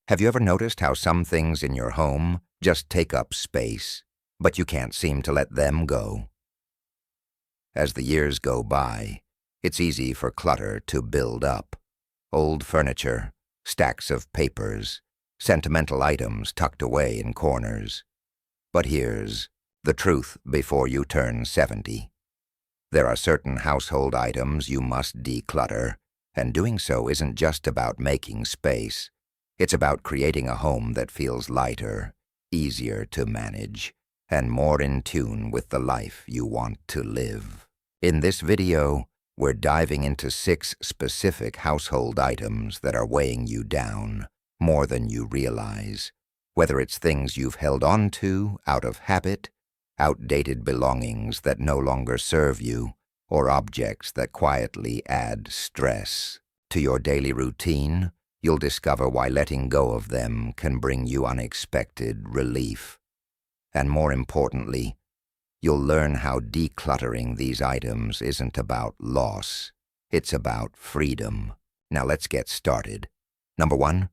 Have you ever noticed how some things in your home just take up space, but you can't seem to let them go? As the years go by, it's easy for clutter to build up. Old furniture, stacks of papers, sentimental items tucked away in corners. But here's the truth before you turn 70. There are certain household items you must declutter, and doing so isn't just about making space. It's about creating a home that feels lighter, easier to manage, and more in tune with the life you want to live. In this video, we're diving into 6 specific household items that are weighing you down more than you realize. Whether it's things you've held on to out of habit, outdated belongings that no longer serve you, or objects that quietly add stress to your daily routine, you'll discover why letting go of them can bring you unexpected relief. And more importantly, you'll learn how decluttering these items isn't about loss, it's about freedom. Now let's get started. Number 1,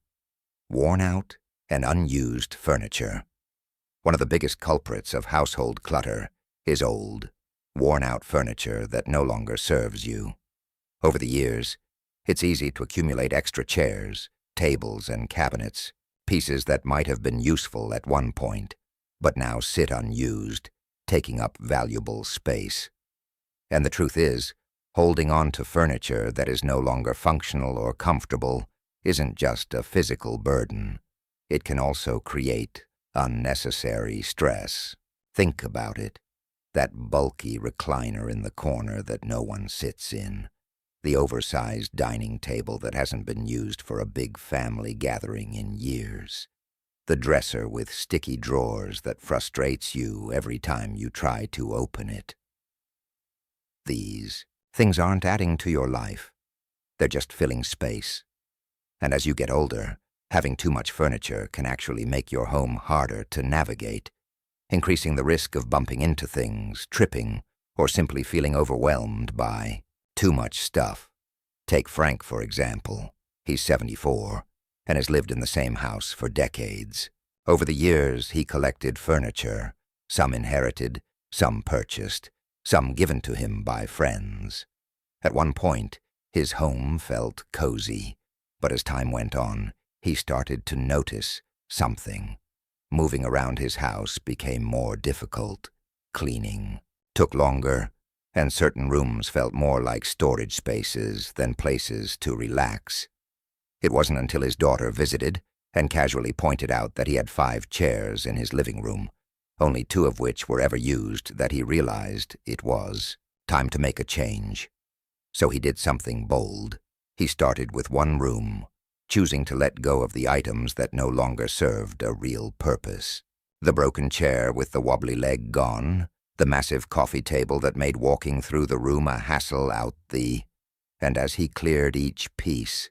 worn out and unused furniture. One of the biggest culprits of household clutter is old, worn-out furniture that no longer serves you. Over the years, it's easy to accumulate extra chairs, tables, and cabinets, pieces that might have been useful at one point, but now sit unused, taking up valuable space. And the truth is, holding on to furniture that is no longer functional or comfortable isn't just a physical burden. It can also create unnecessary stress. Think about it. That bulky recliner in the corner that no one sits in. The oversized dining table that hasn't been used for a big family gathering in years. The dresser with sticky drawers that frustrates you every time you try to open it. These things aren't adding to your life. They're just filling space. And as you get older, having too much furniture can actually make your home harder to navigate, increasing the risk of bumping into things, tripping, or simply feeling overwhelmed by too much stuff. Take Frank, for example. He's 74 and has lived in the same house for decades. Over the years, he collected furniture, some inherited, some purchased, some given to him by friends. At one point, his home felt cozy, but as time went on, he started to notice something. Moving around his house became more difficult. Cleaning took longer, and certain rooms felt more like storage spaces than places to relax. It wasn't until his daughter visited and casually pointed out that he had 5 chairs in his living room, only 2 of which were ever used, that he realized it was time to make a change. So he did something bold. He started with 1 room, choosing to let go of the items that no longer served a real purpose. The broken chair with the wobbly leg gone, the massive coffee table that made walking through the room a hassle and as he cleared each piece,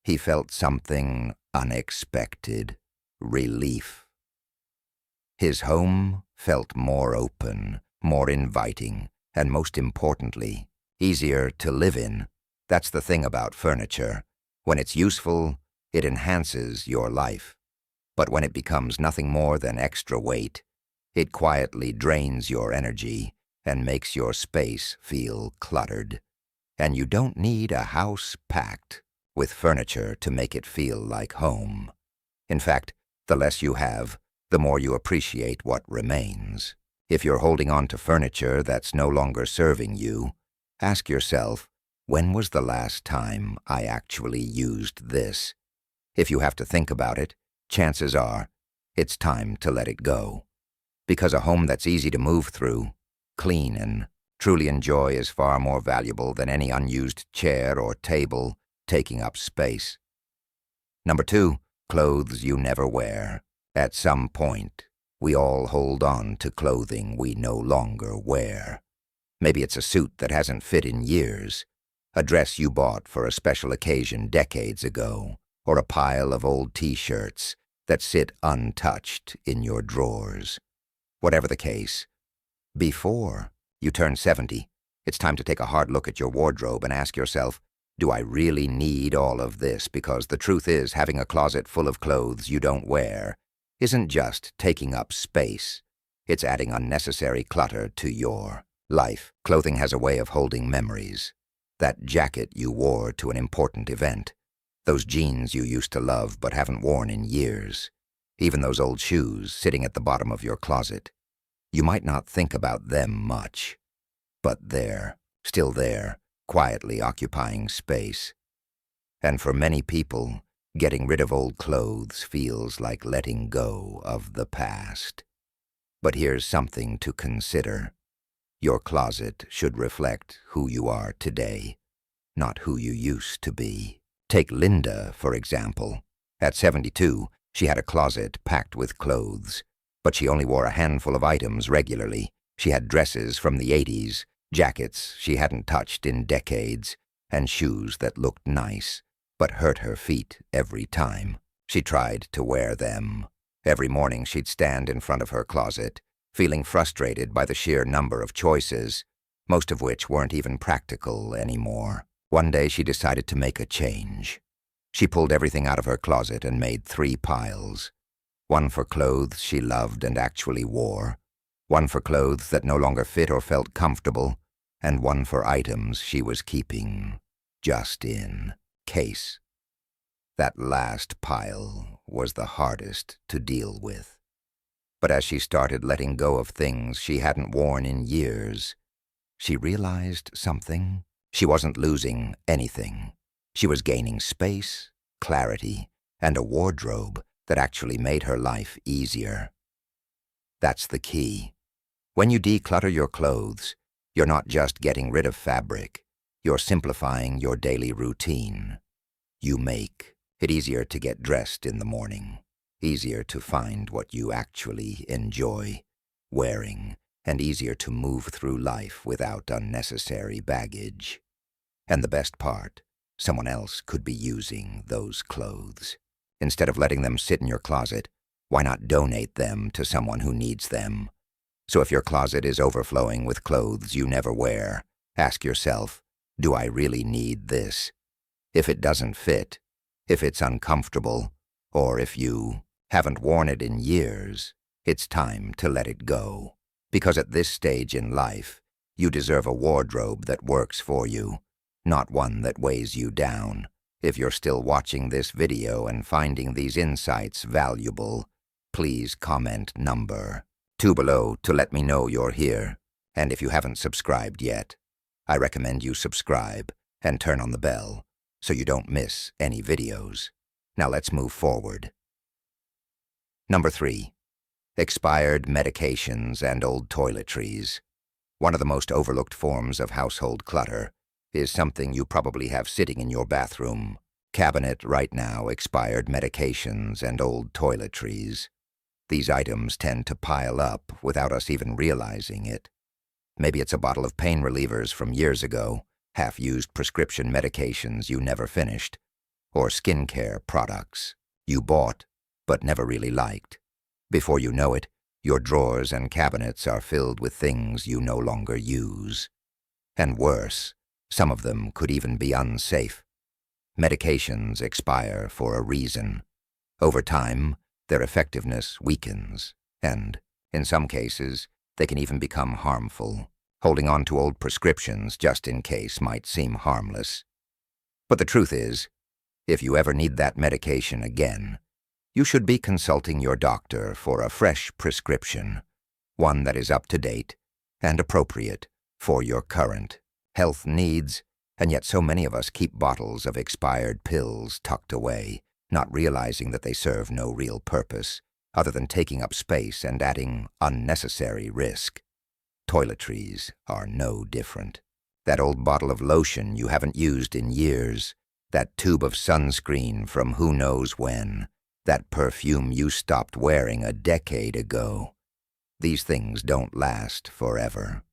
he felt something unexpected: relief. His home felt more open, more inviting, and most importantly, easier to live in. That's the thing about furniture. When it's useful, it enhances your life. But when it becomes nothing more than extra weight, it quietly drains your energy and makes your space feel cluttered. And you don't need a house packed with furniture to make it feel like home. In fact, the less you have, the more you appreciate what remains. If you're holding on to furniture that's no longer serving you, ask yourself, when was the last time I actually used this? If you have to think about it, chances are it's time to let it go. Because a home that's easy to move through, clean, and truly enjoy is far more valuable than any unused chair or table taking up space. Number 2, clothes you never wear. At some point, we all hold on to clothing we no longer wear. Maybe it's a suit that hasn't fit in years, a dress you bought for a special occasion decades ago, or a pile of old t-shirts that sit untouched in your drawers. Whatever the case, before you turn 70, it's time to take a hard look at your wardrobe and ask yourself, Do I really need all of this? Because the truth is, having a closet full of clothes you don't wear isn't just taking up space. It's adding unnecessary clutter to your life. Clothing has a way of holding memories. That jacket you wore to an important event. Those jeans you used to love but haven't worn in years. Even those old shoes sitting at the bottom of your closet. You might not think about them much, but they're still there, quietly occupying space. And for many people, getting rid of old clothes feels like letting go of the past. But here's something to consider. Your closet should reflect who you are today, not who you used to be. Take Linda, for example. At 72, she had a closet packed with clothes, but she only wore a handful of items regularly. She had dresses from the 80s, jackets she hadn't touched in decades, and shoes that looked nice, but hurt her feet every time she tried to wear them. Every morning she'd stand in front of her closet, feeling frustrated by the sheer number of choices, most of which weren't even practical anymore. One day she decided to make a change. She pulled everything out of her closet and made 3 piles. One for clothes she loved and actually wore, one for clothes that no longer fit or felt comfortable, and one for items she was keeping just in case. That last pile was the hardest to deal with. But as she started letting go of things she hadn't worn in years, she realized something. She wasn't losing anything. She was gaining space, clarity, and a wardrobe that actually made her life easier. That's the key. When you declutter your clothes, you're not just getting rid of fabric, you're simplifying your daily routine. You make it easier to get dressed in the morning, easier to find what you actually enjoy wearing, and easier to move through life without unnecessary baggage. And the best part, someone else could be using those clothes. Instead of letting them sit in your closet, why not donate them to someone who needs them? So if your closet is overflowing with clothes you never wear, ask yourself, do I really need this? If it doesn't fit, if it's uncomfortable, or if you haven't worn it in years, it's time to let it go. Because at this stage in life, you deserve a wardrobe that works for you, not one that weighs you down. If you're still watching this video and finding these insights valuable, please comment number 2 below to let me know you're here. And if you haven't subscribed yet, I recommend you subscribe and turn on the bell so you don't miss any videos. Now let's move forward. Number 3. Expired medications and old toiletries. One of the most overlooked forms of household clutter is something you probably have sitting in your bathroom cabinet right now: expired medications and old toiletries. These items tend to pile up without us even realizing it. Maybe it's a bottle of pain relievers from years ago, half-used prescription medications you never finished, or skincare products you bought but never really liked. Before you know it, your drawers and cabinets are filled with things you no longer use. And worse, some of them could even be unsafe. Medications expire for a reason. Over time, their effectiveness weakens, and, in some cases, they can even become harmful. Holding on to old prescriptions just in case might seem harmless. But the truth is, if you ever need that medication again, you should be consulting your doctor for a fresh prescription, one that is up to date and appropriate for your current health needs. And yet so many of us keep bottles of expired pills tucked away, not realizing that they serve no real purpose other than taking up space and adding unnecessary risk. Toiletries are no different. That old bottle of lotion you haven't used in years, that tube of sunscreen from who knows when, that perfume you stopped wearing a decade ago. These things don't last forever.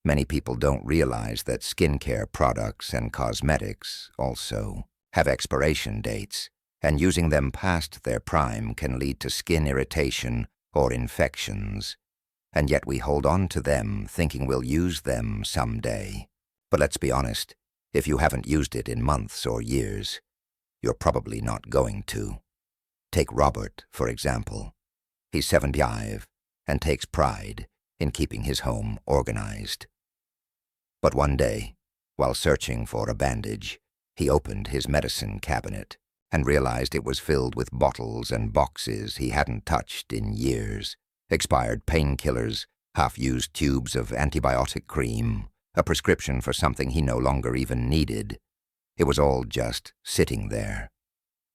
Many people don't realize that skincare products and cosmetics also have expiration dates, and using them past their prime can lead to skin irritation or infections. And yet we hold on to them thinking we'll use them someday. But let's be honest, If you haven't used it in months or years, you're probably not going to. Take Robert, for example. He's 75 and takes pride in keeping his home organized. But one day, while searching for a bandage, he opened his medicine cabinet and realized it was filled with bottles and boxes he hadn't touched in years. Expired painkillers, half-used tubes of antibiotic cream, a prescription for something he no longer even needed. It was all just sitting there.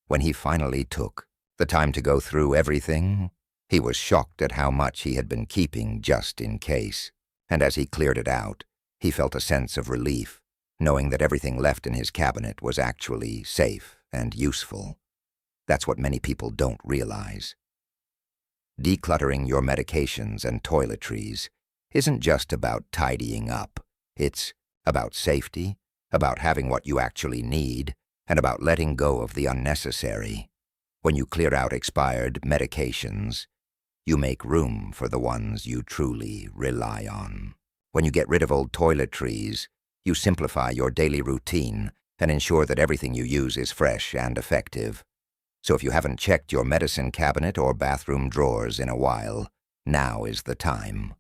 When he finally took the time to go through everything, he was shocked at how much he had been keeping just in case. And as he cleared it out, he felt a sense of relief, knowing that everything left in his cabinet was actually safe and useful. That's what many people don't realize. Decluttering your medications and toiletries isn't just about tidying up. It's about safety, about having what you actually need, and about letting go of the unnecessary. When you clear out expired medications, you make room for the ones you truly rely on. When you get rid of old toiletries, you simplify your daily routine and ensure that everything you use is fresh and effective. So if you haven't checked your medicine cabinet or bathroom drawers in a while, now is the time.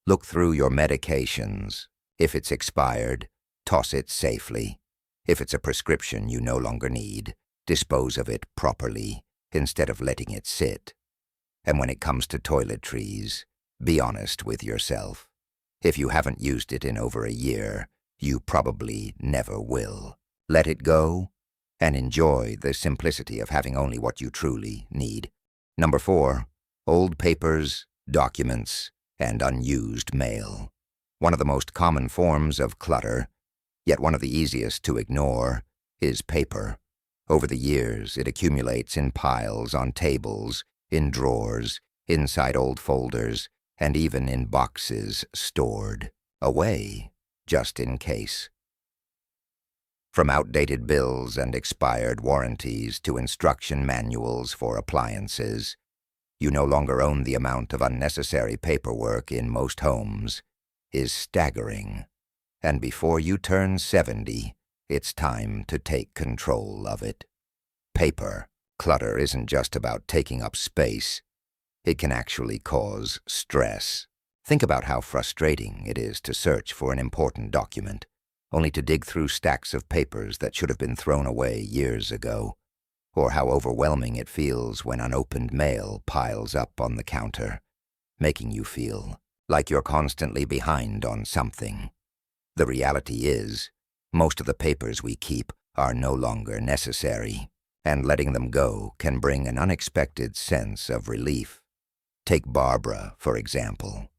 Look through your medications. If it's expired, toss it safely. If it's a prescription you no longer need, dispose of it properly instead of letting it sit. And when it comes to toiletries, be honest with yourself. If you haven't used it in over a year, you probably never will. Let it go and enjoy the simplicity of having only what you truly need. Number 4, old papers, documents, and unused mail. One of the most common forms of clutter, yet one of the easiest to ignore, is paper. Over the years, it accumulates in piles on tables, in drawers, inside old folders, and even in boxes stored away, just in case. From outdated bills and expired warranties to instruction manuals for appliances, you no longer own. The amount of unnecessary paperwork in most homes is staggering. And before you turn 70, it's time to take control of it. Paper clutter isn't just about taking up space. It can actually cause stress. Think about how frustrating it is to search for an important document, only to dig through stacks of papers that should have been thrown away years ago, or how overwhelming it feels when unopened mail piles up on the counter, making you feel like you're constantly behind on something. The reality is, most of the papers we keep are no longer necessary, and letting them go can bring an unexpected sense of relief. Take Barbara, for example.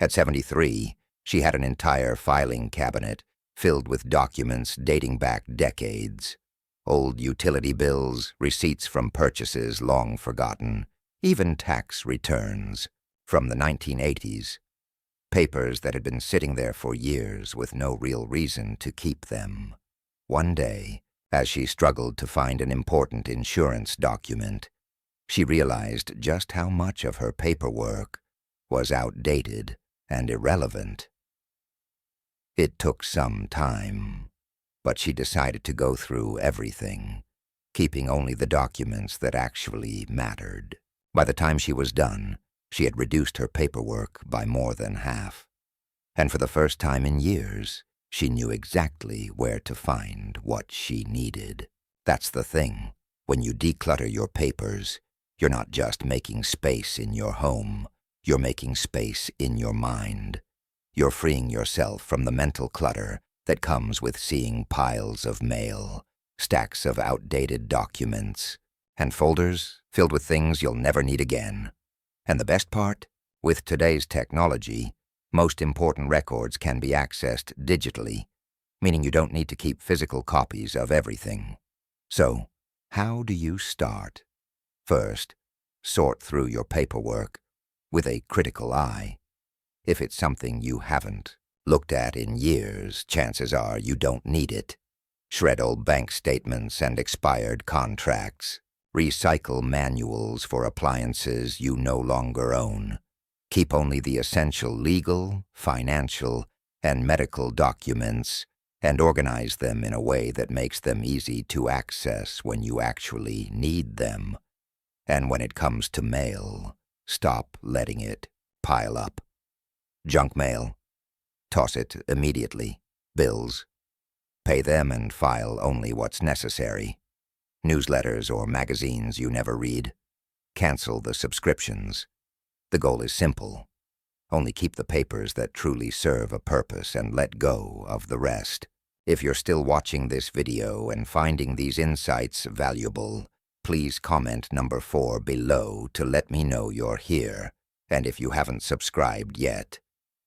At 73, she had an entire filing cabinet filled with documents dating back decades. Old utility bills, receipts from purchases long forgotten, even tax returns from the 1980s. Papers that had been sitting there for years with no real reason to keep them. One day, as she struggled to find an important insurance document, she realized just how much of her paperwork was outdated and irrelevant. It took some time, but she decided to go through everything, keeping only the documents that actually mattered. By the time she was done, she had reduced her paperwork by more than half. And for the first time in years, she knew exactly where to find what she needed. That's the thing. When you declutter your papers, you're not just making space in your home, you're making space in your mind. You're freeing yourself from the mental clutter that comes with seeing piles of mail, stacks of outdated documents, and folders filled with things you'll never need again. And the best part? With today's technology, most important records can be accessed digitally, meaning you don't need to keep physical copies of everything. So, how do you start? First, sort through your paperwork with a critical eye. If it's something you haven't looked at in years, chances are you don't need it. Shred old bank statements and expired contracts. Recycle manuals for appliances you no longer own. Keep only the essential legal, financial, and medical documents and organize them in a way that makes them easy to access when you actually need them. And when it comes to mail, stop letting it pile up. Junk mail, toss it immediately. Bills, pay them and file only what's necessary. Newsletters or magazines you never read, cancel the subscriptions. The goal is simple. Only keep the papers that truly serve a purpose and let go of the rest. If you're still watching this video and finding these insights valuable, please comment number 4 below to let me know you're here. And if you haven't subscribed yet,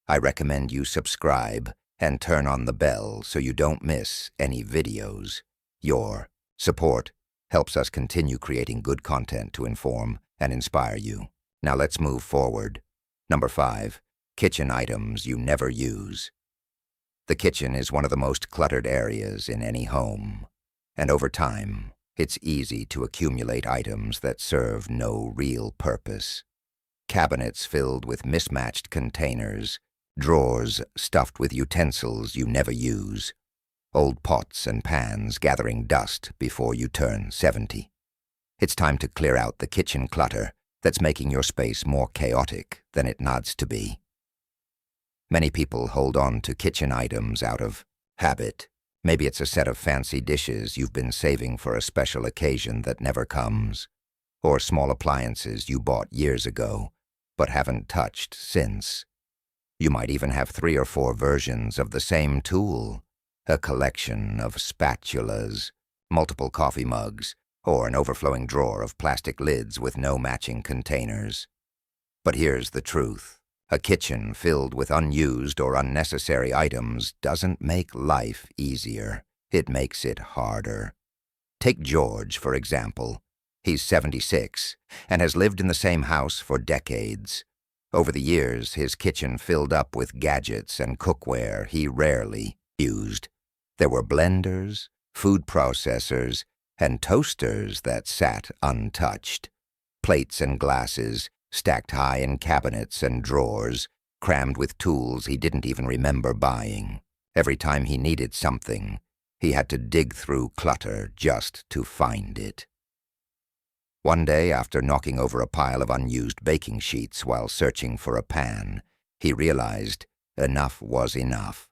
I recommend you subscribe and turn on the bell so you don't miss any videos. Your support helps us continue creating good content to inform and inspire you. Now let's move forward. Number 5, kitchen items you never use. The kitchen is one of the most cluttered areas in any home, and over time, it's easy to accumulate items that serve no real purpose. Cabinets filled with mismatched containers, drawers stuffed with utensils you never use, old pots and pans gathering dust before you turn 70. It's time to clear out the kitchen clutter that's making your space more chaotic than it needs to be. Many people hold on to kitchen items out of habit. Maybe it's a set of fancy dishes you've been saving for a special occasion that never comes, or small appliances you bought years ago but haven't touched since. You might even have 3 or 4 versions of the same tool, a collection of spatulas, multiple coffee mugs, or an overflowing drawer of plastic lids with no matching containers. But here's the truth. A kitchen filled with unused or unnecessary items doesn't make life easier. It makes it harder. Take George, for example. He's 76 and has lived in the same house for decades. Over the years, his kitchen filled up with gadgets and cookware he rarely used. There were blenders, food processors, and toasters that sat untouched. Plates and glasses stacked high in cabinets and drawers, crammed with tools he didn't even remember buying. Every time he needed something, he had to dig through clutter just to find it. One day, after knocking over a pile of unused baking sheets while searching for a pan, he realized enough was enough.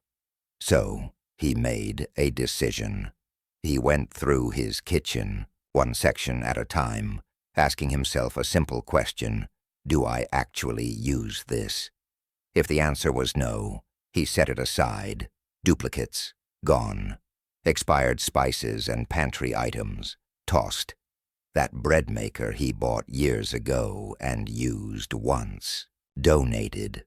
So he made a decision. He went through his kitchen, one section at a time, asking himself a simple question: do I actually use this? If the answer was no, he set it aside. Duplicates, gone. Expired spices and pantry items, tossed. That bread maker he bought years ago and used once, donated.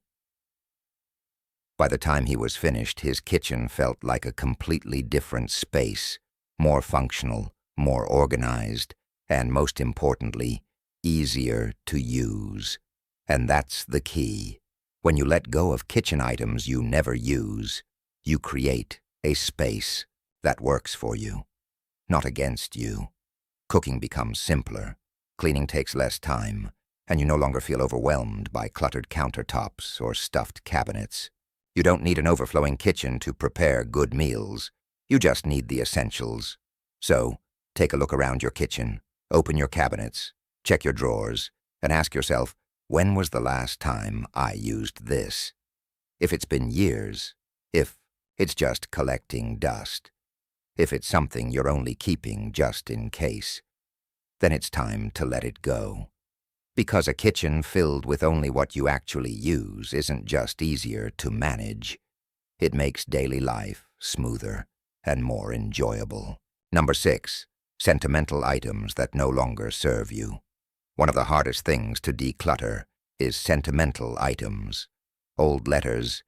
By the time he was finished, his kitchen felt like a completely different space, more functional, more organized, and most importantly, easier to use. And that's the key. When you let go of kitchen items you never use, you create a space that works for you, not against you. Cooking becomes simpler, cleaning takes less time, and you no longer feel overwhelmed by cluttered countertops or stuffed cabinets. You don't need an overflowing kitchen to prepare good meals. You just need the essentials. So, take a look around your kitchen, open your cabinets, check your drawers, and ask yourself, when was the last time I used this? If it's been years, if it's just collecting dust, if it's something you're only keeping just in case, then it's time to let it go. Because a kitchen filled with only what you actually use isn't just easier to manage, it makes daily life smoother and more enjoyable. Number 6, sentimental items that no longer serve you. One of the hardest things to declutter is sentimental items. Old letters,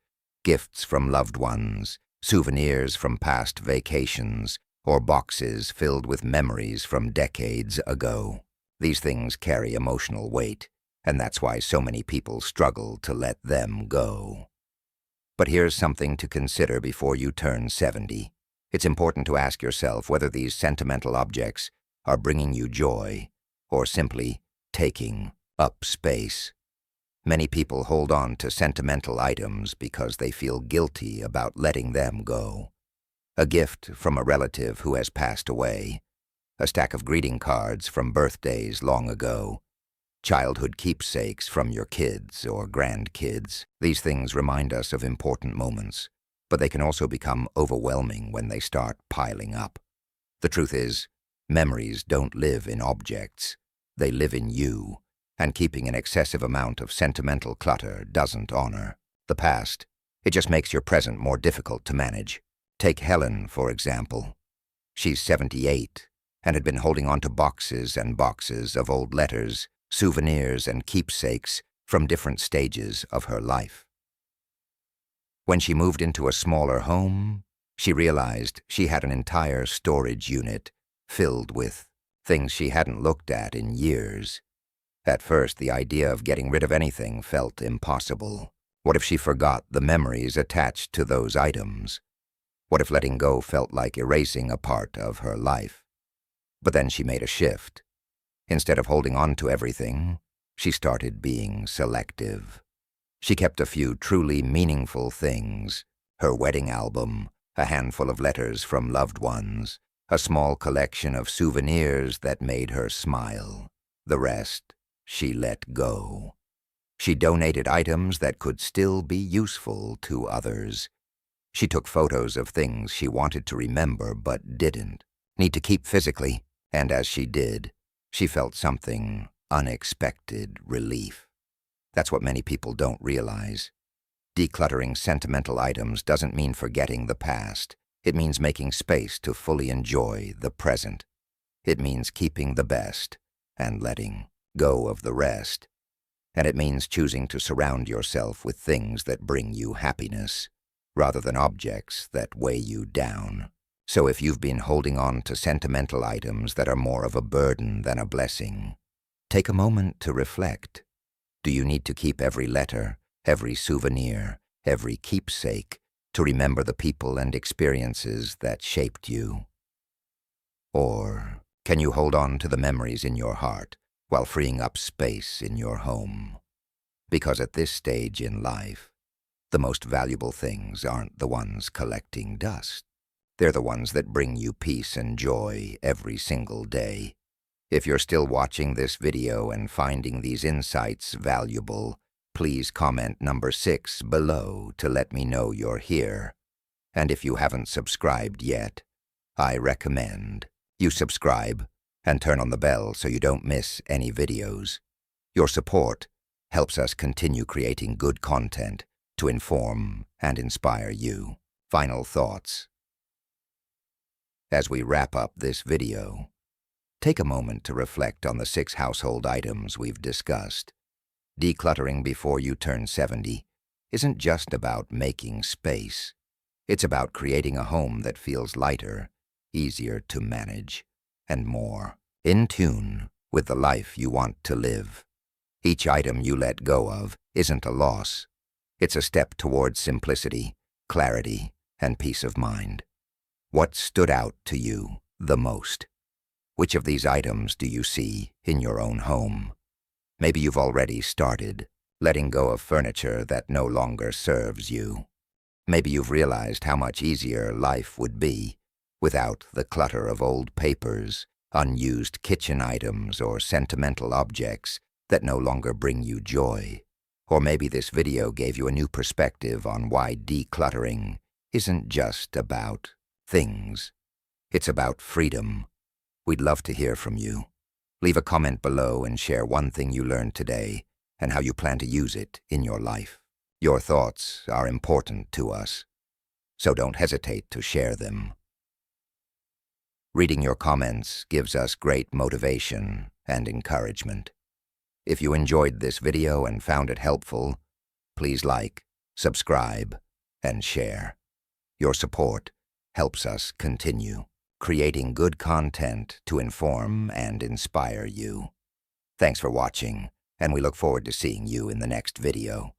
gifts from loved ones, souvenirs from past vacations, or boxes filled with memories from decades ago. These things carry emotional weight, and that's why so many people struggle to let them go. But here's something to consider before you turn 70. It's important to ask yourself whether these sentimental objects are bringing you joy or simply taking up space. Many people hold on to sentimental items because they feel guilty about letting them go. a gift from a relative who has passed away, a stack of greeting cards from birthdays long ago, childhood keepsakes from your kids or grandkids. These things remind us of important moments, but they can also become overwhelming when they start piling up. The truth is, memories don't live in objects. They live in you, and keeping an excessive amount of sentimental clutter doesn't honor the past. It just makes your present more difficult to manage. Take Helen, for example. She's 78 and had been holding on to boxes and boxes of old letters, souvenirs, and keepsakes from different stages of her life. When she moved into a smaller home, she realized she had an entire storage unit filled with things she hadn't looked at in years. At first, the idea of getting rid of anything felt impossible. What if she forgot the memories attached to those items? What if letting go felt like erasing a part of her life? But then she made a shift. Instead of holding on to everything, she started being selective. She kept a few truly meaningful things: her wedding album, a handful of letters from loved ones, a small collection of souvenirs that made her smile. The rest, she let go. She donated items that could still be useful to others. She took photos of things she wanted to remember but didn't need to keep physically, and as she did, she felt something unexpected relief. That's what many people don't realize. Decluttering sentimental items doesn't mean forgetting the past. It means making space to fully enjoy the present. It means keeping the best and letting go of the rest. And it means choosing to surround yourself with things that bring you happiness, rather than objects that weigh you down. So if you've been holding on to sentimental items that are more of a burden than a blessing, take a moment to reflect. Do you need to keep every letter, every souvenir, every keepsake to remember the people and experiences that shaped you? Or can you hold on to the memories in your heart while freeing up space in your home? Because at this stage in life, the most valuable things aren't the ones collecting dust. They're the ones that bring you peace and joy every single day. If you're still watching this video and finding these insights valuable, please comment number 6 below to let me know you're here. And if you haven't subscribed yet, I recommend you subscribe and turn on the bell so you don't miss any videos. Your support helps us continue creating good content to inform and inspire you. Final thoughts. As we wrap up this video, take a moment to reflect on the 6 household items we've discussed. Decluttering before you turn 70 isn't just about making space. It's about creating a home that feels lighter, easier to manage, and more in tune with the life you want to live. Each item you let go of isn't a loss. It's a step towards simplicity, clarity, and peace of mind. What stood out to you the most? Which of these items do you see in your own home? Maybe you've already started letting go of furniture that no longer serves you. Maybe you've realized how much easier life would be without the clutter of old papers, unused kitchen items, or sentimental objects that no longer bring you joy. Or maybe this video gave you a new perspective on why decluttering isn't just about things. It's about freedom. We'd love to hear from you. Leave a comment below and share one thing you learned today and how you plan to use it in your life. Your thoughts are important to us, so don't hesitate to share them. Reading your comments gives us great motivation and encouragement. If you enjoyed this video and found it helpful, please like, subscribe, and share. Your support helps us continue creating good content to inform and inspire you. Thanks for watching, and we look forward to seeing you in the next video.